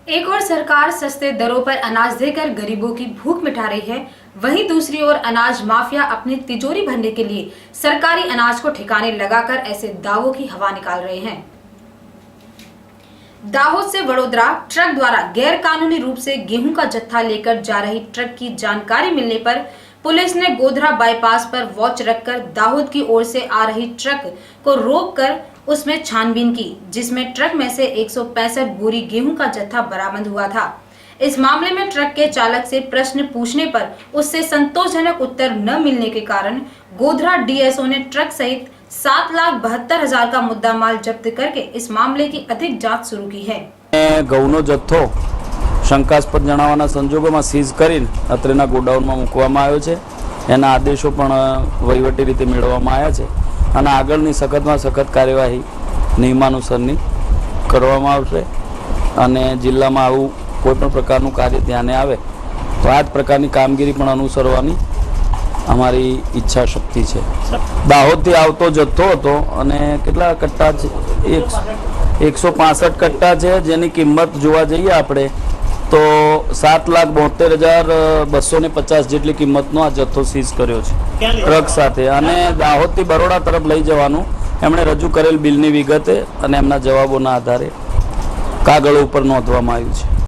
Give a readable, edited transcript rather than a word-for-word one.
एक ओर सरकार सस्ते दरों पर अनाज देकर गरीबों की भूख मिटा रही है, वहीं दूसरी ओर अनाज माफिया अपनी तिजोरी भरने के लिए सरकारी अनाज को ठिकाने लगाकर ऐसे दावों की हवा निकाल रहे हैं। दाहोद से वडोदरा ट्रक द्वारा गैर कानूनी रूप से गेहूं का जत्था लेकर जा रही ट्रक की जानकारी मिलने पर पुलिस ने गोधरा बाईपास पर वॉच रखकर दाहोद की ओर से आ रही ट्रक को रोककर उसमें छानबीन की, जिसमें ट्रक में से 165 बोरी गेहूं का जत्था बरामद हुआ था। इस मामले में ट्रक के चालक से प्रश्न पूछने पर उससे संतोषजनक उत्तर न मिलने के कारण गोधरा डीएसओ ने ट्रक सहित 7,72,000 का मुद्दा माल जब्त करके इस मामले की अधिक जांच शुरू की है। घऊनो जत्थो शंकास्पद जणाववाना संजोगोमां सीज करीने અત્રેના ગોડાઉનમાં મૂકવામાં આવ્યો છે। એના આદેશો પણ વહીવટી રીતે મેળવવામાં આવ્યા છે અને આગળની સખતમાં સખત કાર્યવાહી નિયમાનુસારની કરવામાં આવશે અને જિલ્લામાં આવું કોઈ પણ પ્રકારનું કાર્ય ધ્યાને આવે તો આ જ પ્રકારની કામગીરી પણ અનુસરવાની અમારી ઈચ્છા શક્તિ છે। દાહોદથી આવતો જથ્થો હતો અને કેટલા કટ્ટા છે? 165 કટ્ટા છે, જેની કિંમત જોવા જઈએ આપણે તો 7,72,250 જેટલી કિંમતનો આ જથ્થો સીઝ કર્યો છે ટ્રક સાથે અને દાહોદથી બરોડા તરફ લઈ જવાનું એમણે રજૂ કરેલ બિલની વિગતે અને એમના જવાબોના આધારે કાગળ ઉપર નોંધવામાં આવ્યું છે।